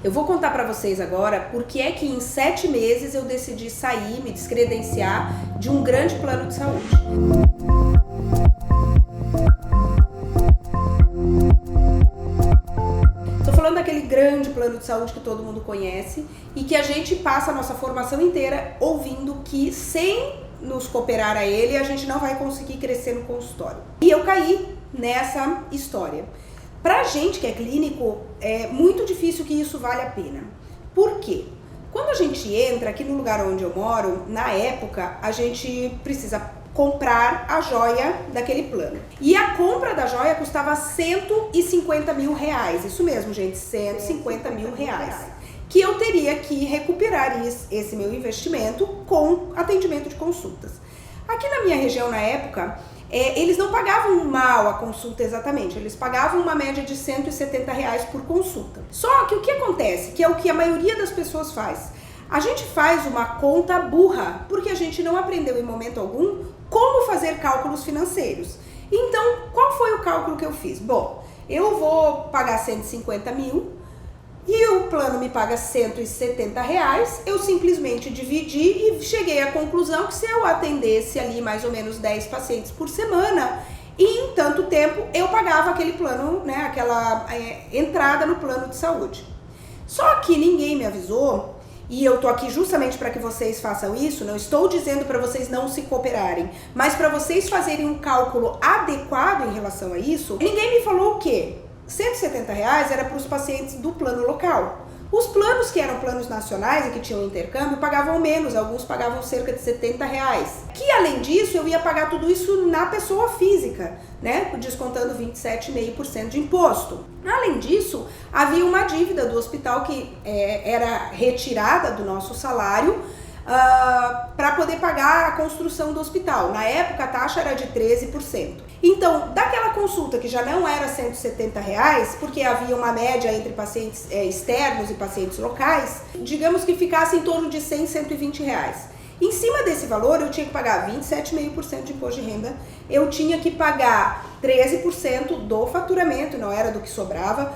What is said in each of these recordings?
Eu vou contar para vocês agora por que é que em 7 meses eu decidi sair, me descredenciar de um grande plano de saúde. Estou falando daquele grande plano de saúde que todo mundo conhece e que a gente passa a nossa formação inteira ouvindo que sem nos cooperar a ele, a gente não vai conseguir crescer no consultório. E eu caí nessa história. Pra gente que é clínico, é muito difícil que isso vale a pena. Por quê? Quando a gente entra aqui no lugar onde eu moro, na época, a gente precisa comprar a joia daquele plano. E a compra da joia custava 150 mil reais. Isso mesmo, gente, 150 mil reais. Que eu teria que recuperar esse meu investimento com atendimento de consultas. Aqui na minha região, na época, eles não pagavam mal a consulta exatamente, eles pagavam uma média de 170 reais por consulta. Só que o que acontece, que é o que a maioria das pessoas faz, a gente faz uma conta burra, porque a gente não aprendeu em momento algum como fazer cálculos financeiros. Então, qual foi o cálculo que eu fiz? Bom, eu vou pagar 150 mil, e o plano me paga 170 reais, eu simplesmente dividi e cheguei à conclusão que se eu atendesse ali mais ou menos 10 pacientes por semana, e em tanto tempo eu pagava aquele plano, né, aquela entrada no plano de saúde. Só que ninguém me avisou, e eu tô aqui justamente para que vocês façam isso, não estou dizendo para vocês não se cooperarem, mas para vocês fazerem um cálculo adequado em relação a isso, ninguém me falou o quê? 170 reais era para os pacientes do plano local. Os planos que eram planos nacionais e que tinham intercâmbio pagavam menos, alguns pagavam cerca de 70 reais. Que além disso eu ia pagar tudo isso na pessoa física, né? Descontando 27,5% de imposto. Além disso, havia uma dívida do hospital que era retirada do nosso salário para poder pagar a construção do hospital. Na época a taxa era de 13%. Então, daquela consulta que já não era 170 reais, porque havia uma média entre pacientes externos e pacientes locais, digamos que ficasse em torno de 100, 120 reais. Em cima desse valor, eu tinha que pagar 27,5% de imposto de renda, eu tinha que pagar 13% do faturamento, não era do que sobrava,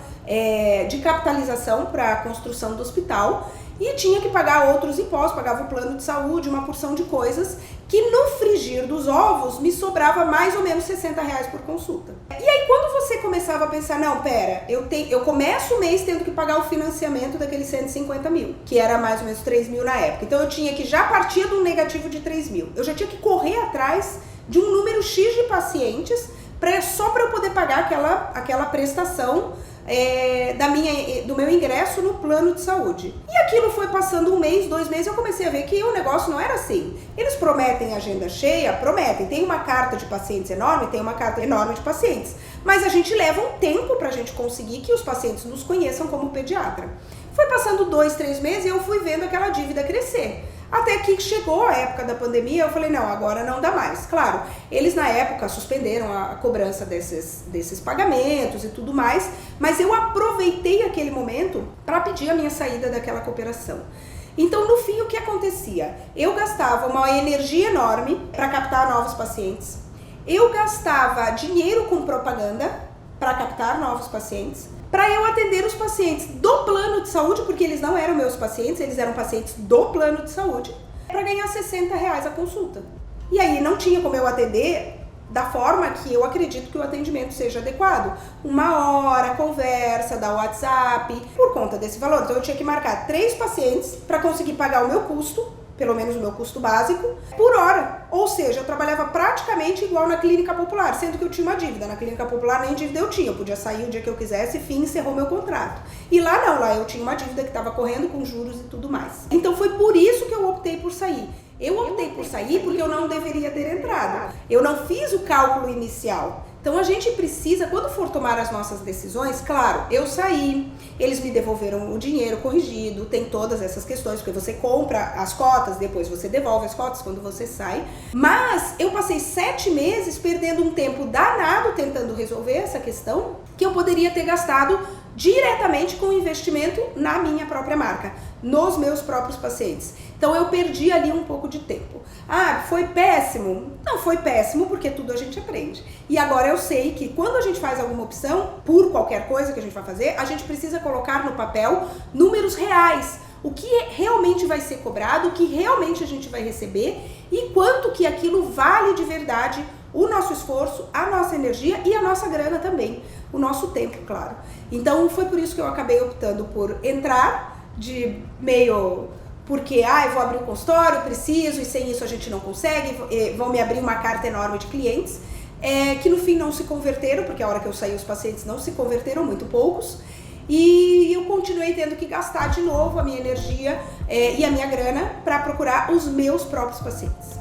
de capitalização para a construção do hospital, e tinha que pagar outros impostos, pagava o plano de saúde, uma porção de coisas, que no frigir dos ovos me sobrava mais ou menos 60 reais por consulta. E aí quando você começava a pensar, não, pera, eu começo o mês tendo que pagar o financiamento daqueles 150 mil, que era mais ou menos 3 mil na época. Então eu tinha que já partir de um negativo de 3 mil. Eu já tinha que correr atrás de um número X de pacientes só para eu poder pagar aquela prestação do meu ingresso no plano de saúde. E aquilo foi passando um mês, 2 meses, eu comecei a ver que o negócio não era assim. Eles prometem agenda cheia, prometem, tem uma carta de pacientes enorme, tem uma carta enorme de pacientes, mas a gente leva um tempo pra gente conseguir que os pacientes nos conheçam como pediatra. Foi passando 2, 3 meses e eu fui vendo aquela dívida crescer. Até que chegou a época da pandemia, eu falei, não, agora não dá mais. Claro, eles na época suspenderam a cobrança desses pagamentos e tudo mais, mas eu aproveitei aquele momento para pedir a minha saída daquela cooperação. Então, no fim, o que acontecia? Eu gastava uma energia enorme para captar novos pacientes, eu gastava dinheiro com propaganda para captar novos pacientes, para eu atender os pacientes do plano de saúde, porque eles não eram meus pacientes, eles eram pacientes do plano de saúde, para ganhar 60 reais a consulta. E aí não tinha como eu atender da forma que eu acredito que o atendimento seja adequado. 1 hora, conversa, da WhatsApp, por conta desse valor. Então eu tinha que marcar 3 pacientes para conseguir pagar o meu custo, pelo menos o meu custo básico, por hora. Ou seja, eu trabalhava praticamente igual na clínica popular, sendo que eu tinha uma dívida. Na clínica popular nem dívida eu tinha, eu podia sair o dia que eu quisesse, fim, encerrou meu contrato. E lá não, lá eu tinha uma dívida que estava correndo com juros e tudo mais. Então foi por isso que eu optei por sair. Eu optei por sair porque eu não deveria ter entrado. Eu não fiz o cálculo inicial. Então a gente precisa, quando for tomar as nossas decisões, claro, eu saí, eles me devolveram o dinheiro corrigido, tem todas essas questões, porque você compra as cotas, depois você devolve as cotas quando você sai. Mas eu passei 7 meses perdendo um tempo danado tentando resolver essa questão, que eu poderia ter gastado diretamente com o investimento na minha própria marca, nos meus próprios pacientes. Então eu perdi ali um pouco de tempo. Ah, foi péssimo? Não foi péssimo, porque tudo a gente aprende. E agora eu sei que quando a gente faz alguma opção, por qualquer coisa que a gente vai fazer, a gente precisa colocar no papel números reais. O que realmente vai ser cobrado, o que realmente a gente vai receber e quanto que aquilo vale de verdade o nosso esforço, a nossa energia e a nossa grana também. O nosso tempo, claro. Então foi por isso que eu acabei optando por entrar de meio... Porque, eu vou abrir um consultório, preciso, e sem isso a gente não consegue, vão me abrir uma carta enorme de clientes, que no fim não se converteram, porque a hora que eu saí os pacientes não se converteram, muito poucos, e eu continuei tendo que gastar de novo a minha energia e a minha grana para procurar os meus próprios pacientes.